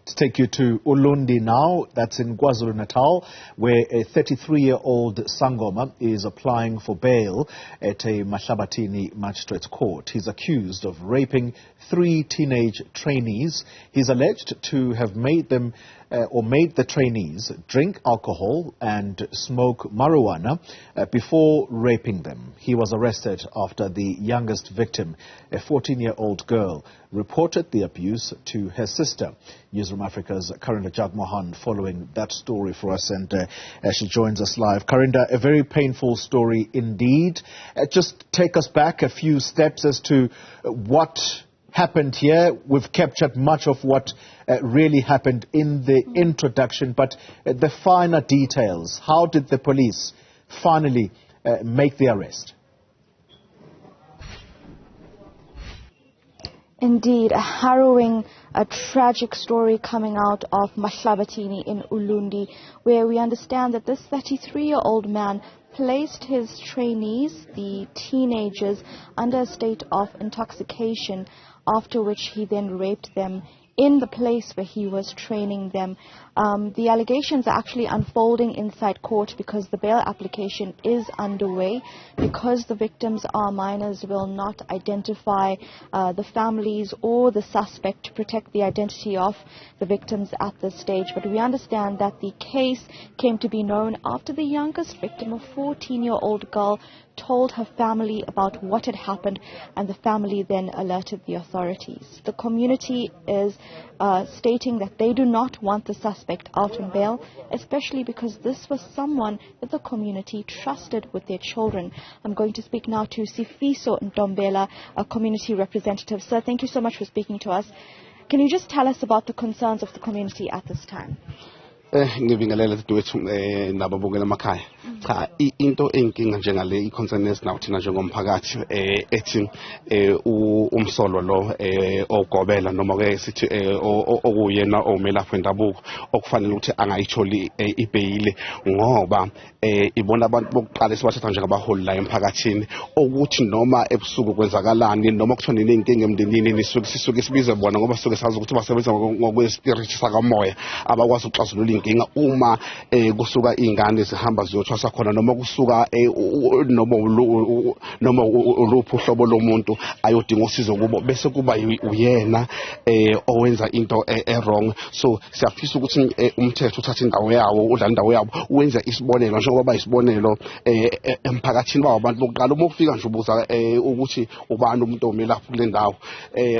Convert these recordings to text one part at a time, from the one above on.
To take you to Ulundi now, that's in KwaZulu-Natal, where a 33-year-old Sangoma is applying for bail at a Mahlabathini Magistrate court. He's accused of raping 3 teenage trainees. He's alleged to have made them made the trainees drink alcohol and smoke marijuana before raping them. He was arrested after the youngest victim, a 14-year-old girl, reported the abuse to her sister. Newzroom Afrika's Karinda Jagmohan following that story for us, and she joins us live. Karinda, a very painful story indeed. Just take us back a few steps as to what happened here. We've captured much of what really happened in the introduction, but the finer details. How did the police finally make the arrest? Indeed, a harrowing, a tragic story coming out of Mahlabathini in Ulundi, where we understand that this 33-year-old man placed his trainees, the teenagers, under a state of intoxication, after which he then raped them in the place where he was training them. The allegations are actually unfolding inside court because the bail application is underway. Because the victims are minors, will not identify the families or the suspect to protect the identity of the victims at this stage. But we understand that the case came to be known after the youngest victim, a 14-year-old girl, told her family about what had happened, and the family then alerted the authorities. The community is stating that they do not want the suspect out on bail, especially because this was someone that the community trusted with their children. I'm going to speak now to Sifiso Ntombela, a community representative. Sir, thank you so much for speaking to us. Can you just tell us about the concerns of the community at this time? Ngibingelela sidwethu nababongela emakhaya cha into enkinga njengale iconcerns nawo thina njengomphakathi ethi umsolo lo ogobela noma ke sithi okuyena omelaphi wendabuko okufanele ukuthi angayitholi ibhayile ngoba ibona abantu bokuqala sibathatha njengabaholi la emphakathini ukuthi noma ebusuku kwenzakalani noma kuthona inkinga emndenini nisuke sibize bona ngoba suke sazi ukuthi basebenza ngokwespirit sakamoya abakwazi ukuxazulula inkinga uma kusuka ingane zihamba ziyothwasa khona noma kusuka noma uluphu hlobo lomuntu ayodinga usizo kubo bese kuba uyena owenza into wrong. So siyafisa ukuthi umthetho uthathe indawo yawo udlala indawo yabo wenza isibonelo njengoba isibonelo emphakathini bawo abantu bokuqala uma ufika nje ubuza ukuthi ubani umuntu omelaphi kule ndawo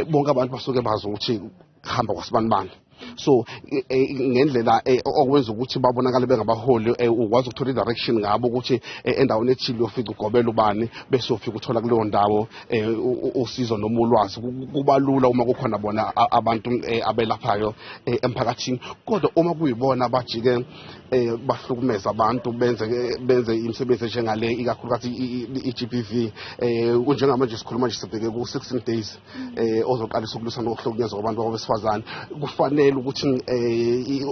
bonke abantu basuke bazi ukuthi hamba kwasibanibani. So ngendlela okwenza ukuthi babonakala bengabaholi ukwazi ukuthola direction ngabo ukuthi endaweni ethile ufika ugobela ubani bese ufika uthola kuleyo ndawo usizo noma ulwazi kuba lula uma kukhona bona abantu abelaphayo emphakathini. Kodwa uma kuyibona bajike bahlukumeza abantu benze imisebenzi njengale ikakhulukazi iGBV kunjengamanje sikhuluma nje sibheke ku 16 days ozoqalisa ukulwisana nokuhlukunyezwa kwabantu abesifazane. Kufanele ukuthi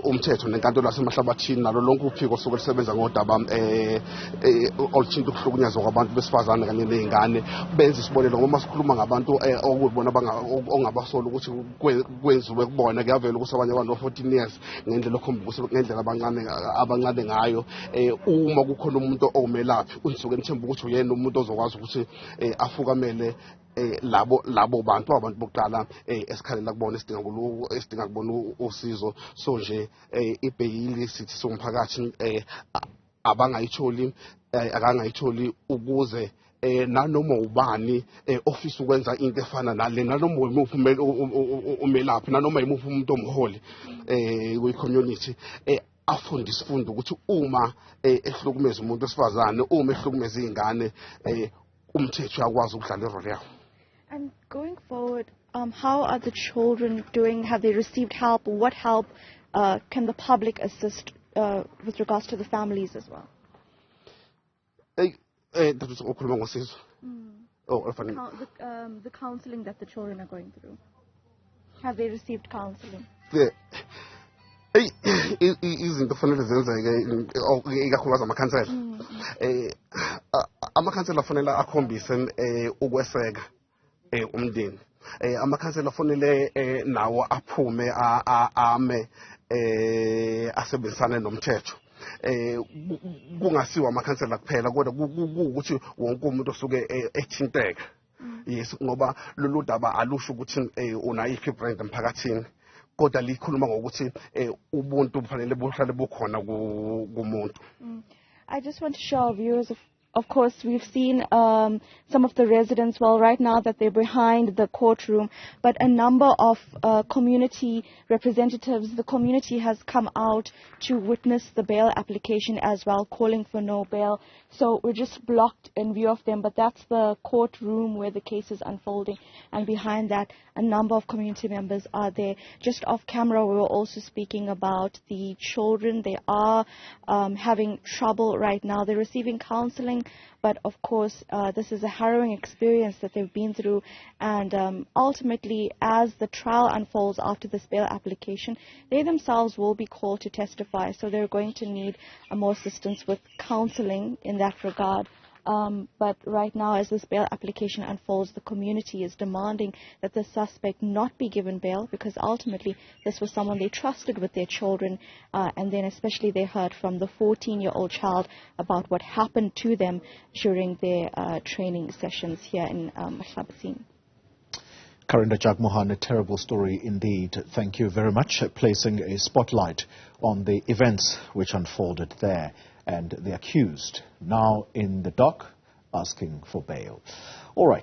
umthetho nenkantolo yaseMahlabathini nalo lonke uphiko osuke lisebenza ngodaba oluthinta ukuhlukunyezwa kwabantu besifazane kanye nezingane benze isibonelo ngoba sikhuluma ngabantu okubona ongabasolo ukuthi kwenziwe kubona kuyavela ukuthi abanye abantu 14 years ngendlela okhomba ukuthi ngendlela abancane ngayo uma kukhona umuntu omelaphi unisuke nithemba ukuthi uyena umuntu ozokwazi ukuthi afukamele labo bantu bokuqala esikhalela kubona esidinga kubona usizo. So nje ibhayili sithi somphakathi akangayitholi ukuze nanoma ubani ofisa ukwenza into efana nale nanoma umelaphi nanoma imuphi umuntu omholi kwi-community afunda isifundo ukuthi uma ehlukumeza umuntu wesifazane uma ehlukumeza izingane umthetho uyakwazi ukudlala irole yawo. And going forward, how are the children doing? Have they received help? What help can the public assist with regards to the families as well? The counseling that the children are going through. Have they received counseling? Izinto fanele zenzeke ikakhulukazi amakhansela amakhansela fanele akhombise ukweseka umndeni amakhansela fonele nawo aphume ame asebenzisane nomthetho kungasiwa amakhansela kuphela kodwa ukuthi wonke umuntu osuke ethinteka yes ngoba lolu daba alusho ukuthi unayiphi brand emphakathini kodwa likhuluma ngokuthi ubuntu kufanele buhlale bukhona kumuntu. I just want to show our viewers, of course, we've seen some of the residents, well, right now that they're behind the courtroom, but a number of community representatives, the community has come out to witness the bail application as well, calling for no bail. So we're just blocked in view of them, but that's the courtroom where the case is unfolding. And behind that, a number of community members are there. Just off camera, we were also speaking about the children. They are having trouble right now. They're receiving counseling, but of course, this is a harrowing experience that they've been through. And ultimately, as the trial unfolds after this bail application, they themselves will be called to testify. So they're going to need more assistance with counseling in that regard. But right now, as this bail application unfolds, the community is demanding that the suspect not be given bail, because ultimately this was someone they trusted with their children, and then especially they heard from the 14-year-old child about what happened to them during their training sessions here in Mahlabathini. Karinda, Jagmohan, a terrible story indeed. Thank you very much, placing a spotlight on the events which unfolded there, and the accused now in the dock asking for bail. All right.